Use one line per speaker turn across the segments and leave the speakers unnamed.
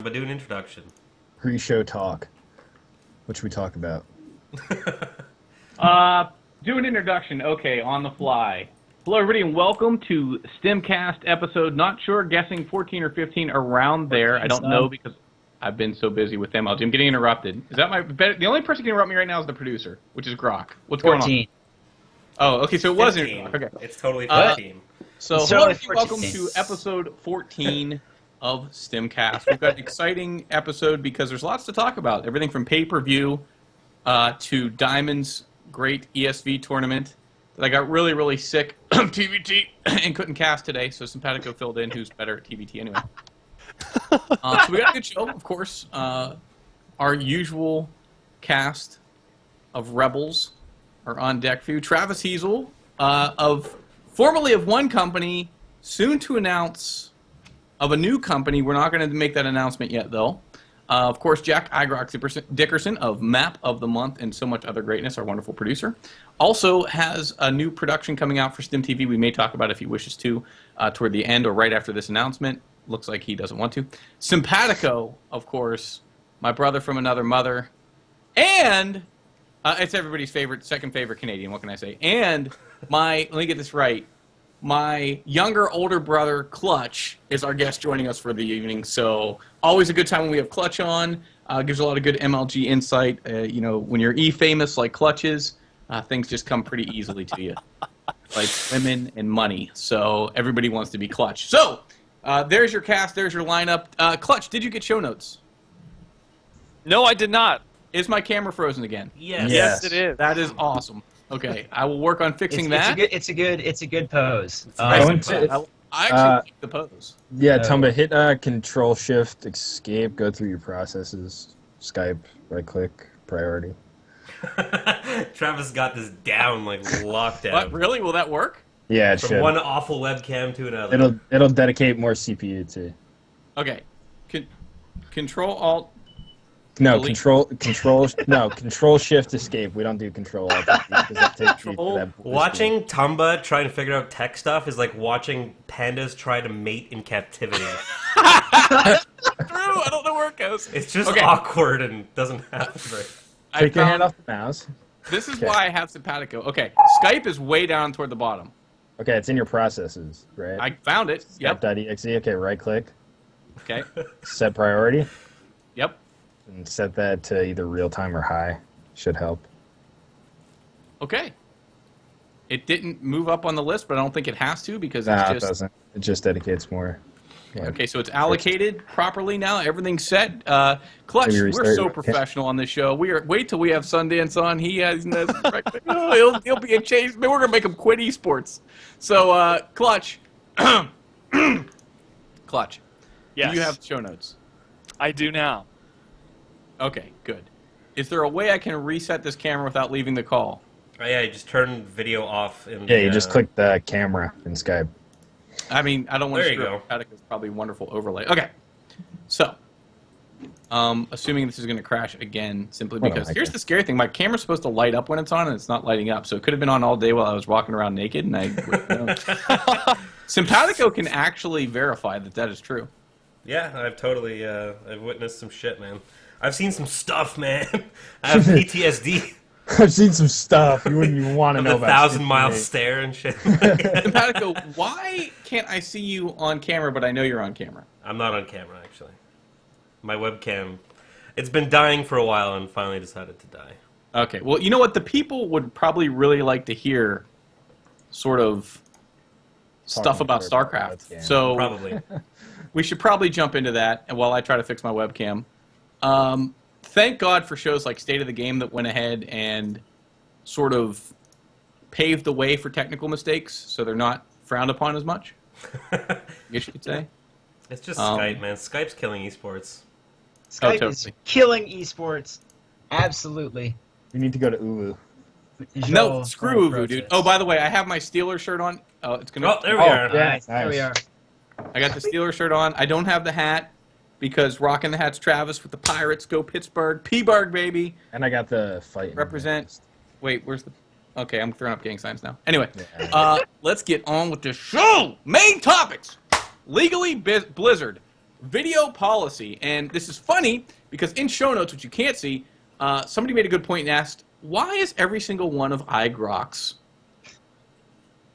But do an introduction.
Pre-show talk. What should we talk about?
Do an introduction. Okay, on the fly. Hello, everybody, and welcome to Stimcast episode, not sure, guessing 14 or 15, around there. I don't know because I've been so busy with MLG. I'm getting interrupted. Is that the only person who can interrupt me right now is the producer, which is Grok. What's
14.
going on? Oh, okay, so it wasn't
15.
Grok. Okay.
It's totally 15.
So,
It's
hello,
totally
everybody, welcome
14.
to episode 14 of Stimcast. We've got an exciting episode because there's lots to talk about. Everything from pay-per-view to Diamond's great ESV tournament that I got really, really sick of TBT and couldn't cast today, so Simpatico filled in, who's better at TBT anyway. So we got a good show, of course. Our usual cast of Rebels are on deck for you. Travis Heasel, formerly of one company, soon to announce of a new company. We're not going to make that announcement yet, though. Of course, Jack Igrock Dickerson of Map of the Month and so much other greatness, our wonderful producer, also has a new production coming out for Stim TV. We may talk about it if he wishes to toward the end or right after this announcement. Looks like he doesn't want to. Simpatico, of course, my brother from another mother, and it's everybody's favorite, second favorite Canadian. What can I say? And let me get this right. My younger, older brother, Clutch, is our guest joining us for the evening. So always a good time when we have Clutch on. Gives a lot of good MLG insight. When you're E-famous like Clutch is, things just come pretty easily to you. Like women and money. So everybody wants to be Clutch. So there's your cast. There's your lineup. Clutch, did you get show notes?
No, I did not.
Is my camera frozen again?
Yes.
Yes, it is.
That is awesome. Okay, I will work on fixing
It's
that.
a good pose.
I actually like the pose.
Yeah, Tumba, hit Control Shift Escape. Go through your processes. Skype, right click, priority.
Travis got this down like lockdown.
What, really? Will that work?
Yeah, it
From
should.
one awful webcam to another.
It'll dedicate more CPU to.
Okay. Control Alt.
No,
Delete.
Control Shift Escape. We don't do Control Alt. Because that takes you to that
Watching Tumba trying to figure out tech stuff is like watching pandas try to mate in captivity.
True. I don't know where it goes.
It's just
Okay.
awkward and doesn't happen very.
Take your hand off the mouse.
This is
Okay.
why I have Simpatico. Okay, Skype is way down toward the bottom.
Okay, it's in your processes, right?
I found it. Yep.
Skype.exe. Okay, right click.
Okay.
Set priority.
Yep.
And set that to either real time or high. Should help.
Okay. It didn't move up on the list, but I don't think it has to because
Nah,
it's
it
just...
doesn't. It just dedicates more. Yeah.
Okay, so it's allocated properly now. Everything's set. Clutch,
Maybe
we're
restart
so
your-
professional on this show. Wait till we have Sundance on. He has he'll be a change. We're gonna make him quit esports. So Clutch, Clutch,
Yes.
do you have show notes?
I do now.
Okay, good. Is there a way I can reset this camera without leaving the call?
Oh yeah, you just turn video off. In
Yeah,
the,
you just click the camera in Skype.
I mean, I don't want
There
to
you
screw
go.
up. Attica's probably a wonderful overlay. Okay, so assuming this is going to crash again, simply
Well,
because
I
here's
guess.
the scary thing: my camera's supposed to light up when it's on, and it's not lighting up. So it could have been on all day while I was walking around naked, and I. Simpatico can actually verify that is true.
Yeah, I've totally I've witnessed some shit, man. I've seen some stuff, man. I have PTSD
I've seen some stuff you wouldn't even want to
of
know
the
about.
1,000-mile stare and shit.
Simpatico, why can't I see you on camera, but I know you're on camera?
I'm not on camera, actually. My webcam, it's been dying for a while and finally decided to die.
Okay, well, you know what? The people would probably really like to hear sort of stuff about StarCraft.
Yeah.
So
Probably.
we should probably jump into that and while I try to fix my webcam. Thank God for shows like State of the Game that went ahead and sort of paved the way for technical mistakes so they're not frowned upon as much, I guess you could say.
It's just
Um,
Skype, man. Skype's killing esports.
Skype
totally.
is killing esports. Absolutely.
You need to go to Ulu.
No, screw Uvu, dude. Oh, by the way, I have my Steelers shirt on. Oh, it's gonna.
Oh, there we are.
yeah.
Nice. There we are.
I got the Steelers shirt on. I don't have the hat because rocking the hat's Travis with the Pirates. Go Pittsburgh. P-Burg, baby.
And I got the fight.
Represent. Wait, where's the... Okay, I'm throwing up gang signs now. Anyway,
Yeah.
let's get on with the show. Main topics. Legally Blizzard. video policy. And this is funny because in show notes, which you can't see, somebody made a good point and asked, why is every single one of iGrok's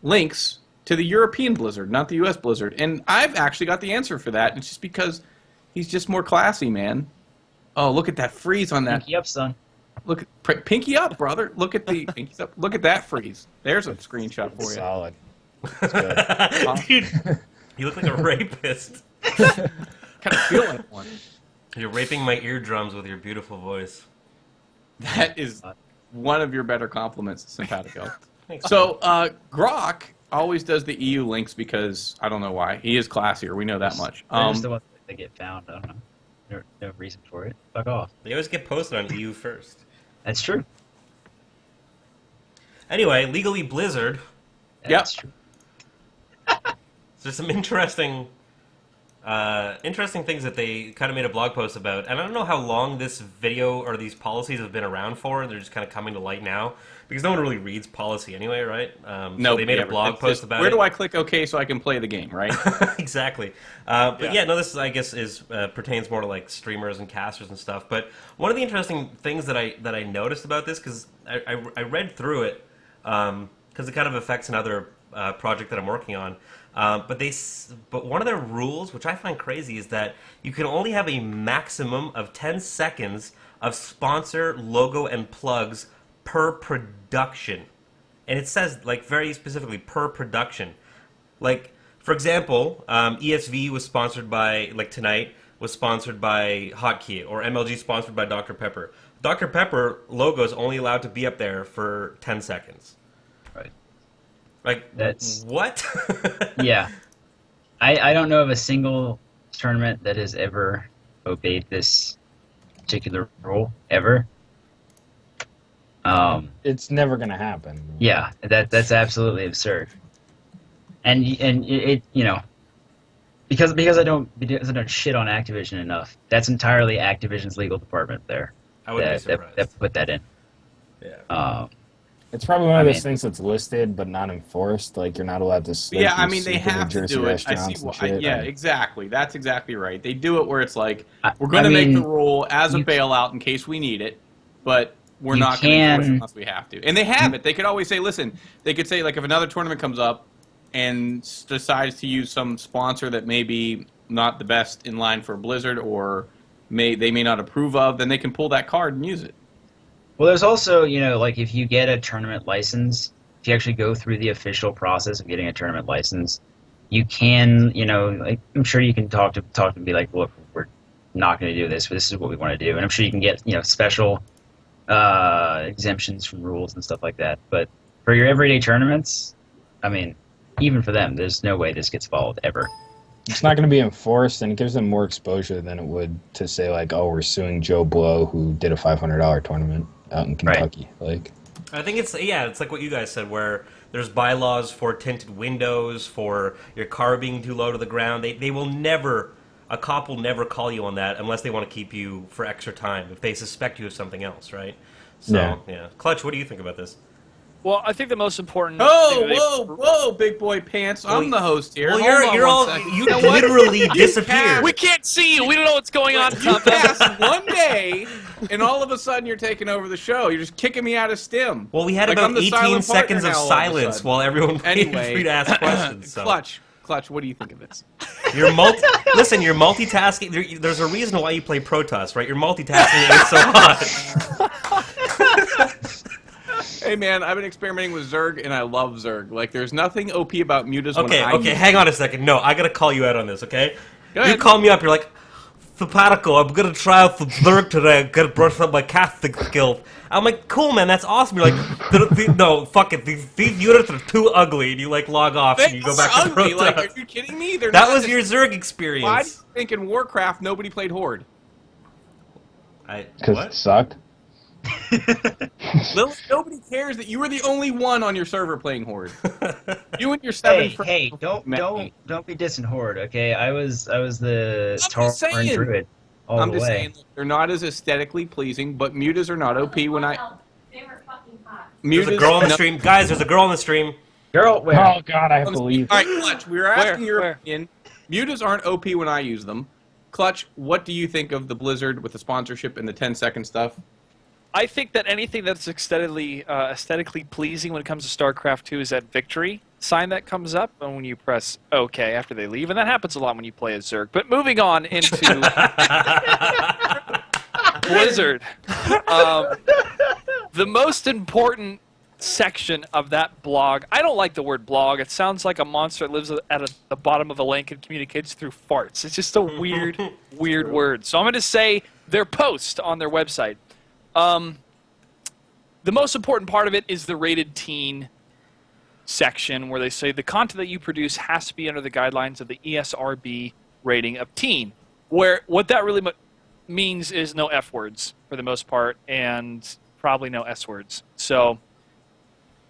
links to the European Blizzard, not the US Blizzard? And I've actually got the answer for that. It's just because he's just more classy, man. Oh, look at that freeze on that.
Pinky up, son.
Look at pinky up, brother. Look at the pinkies up. Look at that freeze. There's a screenshot for you.
Solid. That's good.
Dude, you look like a rapist.
Kind of feel like one.
You're raping my eardrums with your beautiful voice.
That is one of your better compliments, simpatico.
Thanks.
So, Grok always does the EU links because I don't know why. He is classier. We know that much.
They're just the ones that get found. I don't know. No reason for it. Fuck off.
They always get posted on EU first.
That's true.
Anyway, legally Blizzard.
That's true.
There's some interesting things that they kind of made a blog post about. And I don't know how long this video or these policies have been around for. They're just kind of coming to light now. Because no one really reads policy anyway, right?
No,
so they made a blog post about
where
it.
do I click OK so I can play the game, right?
Exactly. But yeah, no, this is, I guess pertains more to like streamers and casters and stuff. But one of the interesting things that I noticed about this, because I read through it, because it kind of affects another project that I'm working on. But one of their rules, which I find crazy, is that you can only have a maximum of 10 seconds of sponsor, logo, and plugs per production. And it says, like, very specifically, per production. Like, for example, ESV was sponsored by, like, tonight, was sponsored by Hotkey, or MLG sponsored by Dr. Pepper. Dr. Pepper logo is only allowed to be up there for 10 seconds.
Right.
Like,
That's
what?
yeah. I don't know of a single tournament that has ever obeyed this particular rule ever.
It's never gonna happen.
Yeah, that's absolutely absurd. And it you know, because I don't shit on Activision enough. That's entirely Activision's legal department there.
I wouldn't be surprised.
That put that in.
Yeah.
It's probably one of those things that's listed but not enforced. Like you're not allowed to slip.
Yeah, I
these
mean they
stupid
have
New
to
Jersey
do it. I
restaurants
see.
and shit.
Yeah, exactly. That's exactly right. They do it where it's like
I-
we're going to
I
make
mean,
the rule as a
you-
bailout in case we need it, but we're
You
not going to enforce it
can-
unless we have to. And they have it. They could always say, listen. They could say like if another tournament comes up and decides to use some sponsor that may be not the best in line for Blizzard or they may not approve of, then they can pull that card and use it.
Well, there's also, like if you get a tournament license, if you actually go through the official process of getting a tournament license, you can, like, I'm sure you can talk to them and be like, look, we're not going to do this, but this is what we want to do. And I'm sure you can get, special exemptions from rules and stuff like that. But for your everyday tournaments, I mean, even for them, there's no way this gets followed ever.
It's not going to be enforced, and it gives them more exposure than it would to say like, oh, we're suing Joe Blow who did a $500 tournament out in Kentucky. Like,
I think it's like what you guys said, where there's bylaws for tinted windows, for your car being too low to the ground. They will never, a cop will never call you on that unless they want to keep you for extra time if they suspect you of something else, right? So yeah. Clutch, what do you think about this?
Well, I think the most important.
Oh,
thing that
whoa, big boy pants! I'm the host here.
Well,
Hold on
you're
one
all
second.
you
know what?
literally disappeared.
we can't see you. We don't know what's going on.
You passed one day, and all of a sudden you're taking over the show. You're just kicking me out of Stim.
Well, we had
Like,
about
I'm the
18
silent partner
seconds of
now all of a
silence
sudden.
while everyone waited
Anyway,
for you to ask questions. So.
Clutch, what do you think of this?
You're Listen, you're multitasking. There's a reason why you play Protoss, right? You're multitasking it so hot.
Hey man, I've been experimenting with Zerg, and I love Zerg. Like, there's nothing OP about mutas.
Okay, hang on a second. No, I gotta call you out on this, okay?
Go
You
ahead.
call me up, you're like, Simpatico, I'm gonna try out some Zerg today. I'm gonna brush up my casting skills. I'm like, cool, man, that's awesome. You're like, no, fuck it. These units are too ugly. And you, like, log off and you go back to
ugly.
Protoss.
Like, are you kidding me? They're
That
not
was
as-
your Zerg
Why do
experience.
you think in Warcraft nobody played Horde?
because
What?
it sucked.
Nobody cares that you were the only one on your server playing Horde. You and your seven friends.
Hey, don't be dissing Horde, okay? I was the
I'm
Tauren
just saying.
Druid all
I'm
the
just
way.
saying, look, they're not as aesthetically pleasing, but mutas are not OP when I.
They were fucking hot.
There's a
Mutas,
girl on the
no-
stream. Guys, there's a girl on the stream.
Girl, where?
Oh God, I have to leave.
All right, Clutch. We were asking your
Where?
opinion. Mutas aren't OP when I use them. Clutch, what do you think of the Blizzard with the sponsorship and the 10-second stuff?
I think that anything that's aesthetically pleasing when it comes to StarCraft 2 is that victory sign that comes up and when you press OK after they leave, and that happens a lot when you play as Zerg. But moving on into Blizzard, the most important section of that blog, I don't like the word blog. It sounds like a monster that lives at the bottom of a lake and communicates through farts. It's just a weird word. So I'm going to say their post on their website. The most important part of it is the rated teen section where they say the content that you produce has to be under the guidelines of the ESRB rating of teen. Where what that really means is no F words for the most part and probably no S words. So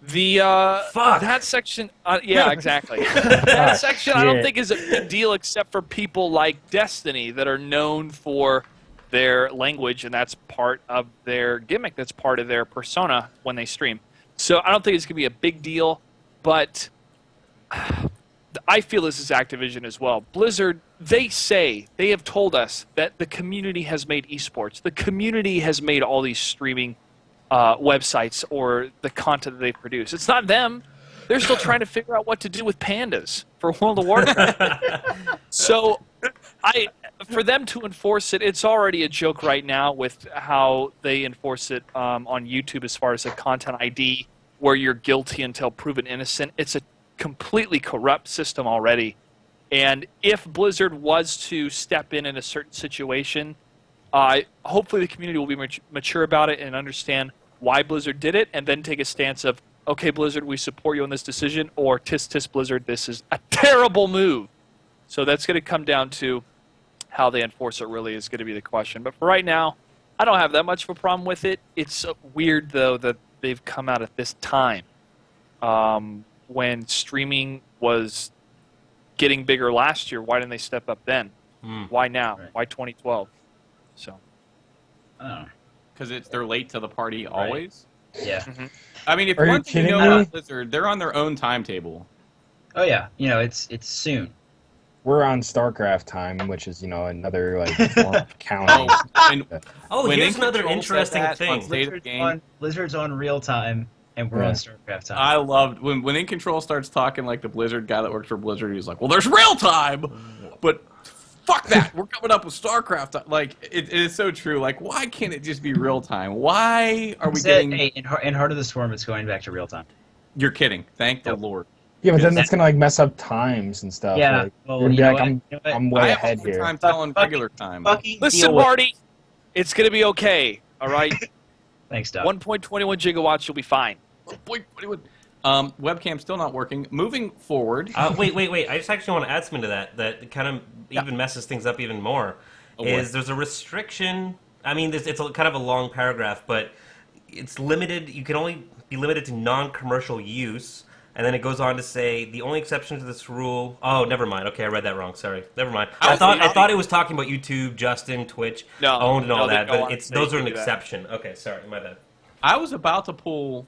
the that section, yeah, exactly. That section I don't think is a big deal except for people like Destiny that are known for their language, and that's part of their gimmick. That's part of their persona when they stream. So I don't think it's going to be a big deal, but I feel this is Activision as well. Blizzard, they have told us that the community has made esports. The community has made all these streaming websites or the content that they produce. It's not them. They're still trying to figure out what to do with pandas for World of Warcraft. So for them to enforce it, it's already a joke right now with how they enforce it on YouTube as far as a content ID where you're guilty until proven innocent. It's a completely corrupt system already. And if Blizzard was to step in a certain situation, hopefully the community will be mature about it and understand why Blizzard did it and then take a stance of, okay, Blizzard, we support you on this decision, or tisk tisk Blizzard, this is a terrible move. So that's going to come down to how they enforce it really is going to be the question. But for right now, I don't have that much of a problem with it. It's weird, though, that they've come out at this time when streaming was getting bigger last year. Why didn't they step up then? Why now? Right. Why 2012? So,
because they're late to the party always.
Yeah.
Mm-hmm.
I mean, if one thing you know about Blizzard, they're on their own timetable.
Oh yeah, it's soon.
We're on StarCraft time, which is another form of counting.
Here's another interesting thing.
Blizzard's on real time, and we're on StarCraft time.
I loved when In Control starts talking like the Blizzard guy that works for Blizzard. He's like, "Well, there's real time, but fuck that. We're coming up with StarCraft time." Like it is so true. Like, why can't it just be real time? Why are we getting?
Hey, in Heart of the Swarm, it's going back to real time.
You're kidding. Thank the Lord.
Yeah, but then that's gonna mess up times and stuff.
Yeah,
I'm way ahead here.
Time telling regular time.
Listen, Marty, it's gonna be okay. All right.
Thanks, Doc.
1.21 gigawatts, you'll be fine.
1.21. Webcam still not working. Moving forward.
Wait. I just actually want to add something to that kind of even messes things up even more. There's a restriction. I mean, it's kind of a long paragraph, but it's limited. You can only be limited to non-commercial use. And then it goes on to say the only exception to this rule. Oh, never mind. Okay, I read that wrong. Sorry, never mind. I thought it was talking about YouTube, Justin, Twitch, owned, and all that. But those are an exception. Okay, sorry, my bad.
I was about to pull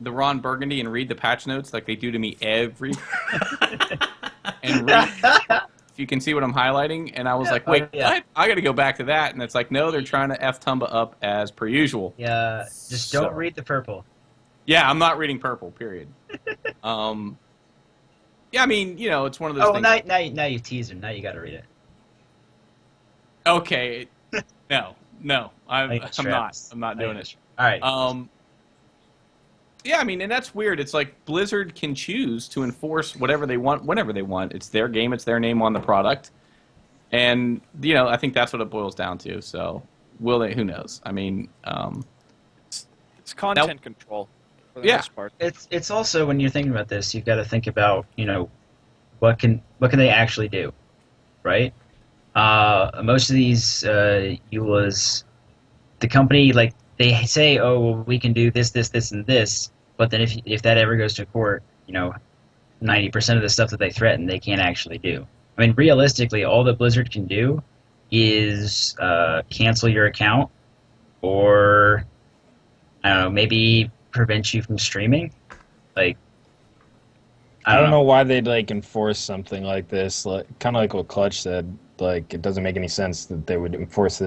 the Ron Burgundy and read the patch notes like they do to me every. And read, if you can see what I'm highlighting, and I was like, wait, what? I got to go back to that, and it's like, no, they're trying to F Tumba up as per usual.
Yeah, just don't read the purple.
Yeah, I'm not reading purple, period. Yeah, I mean, it's one of those things.
Now you teased him. Now you got to read it.
Okay. No. I'm not doing it.
All right.
Yeah, I mean, and that's weird. It's like Blizzard can choose to enforce whatever they want, whenever they want. It's their game. It's their name on the product. And, I think that's what it boils down to. So, will they? Who knows? I mean...
it's content control. For the most part.
It's also, when you're thinking about this, you've got to think about, what can they actually do, right? Most of these EULAs, the company, like, they say, oh, well, we can do this, and this, but then if that ever goes to court, 90% of the stuff that they threaten, they can't actually do. I mean, realistically, all that Blizzard can do is cancel your account, or, I don't know, maybe prevent you from streaming. Like, I don't
know why they'd enforce something like this, kind of like what Clutch said. like it doesn't make any sense that they would enforce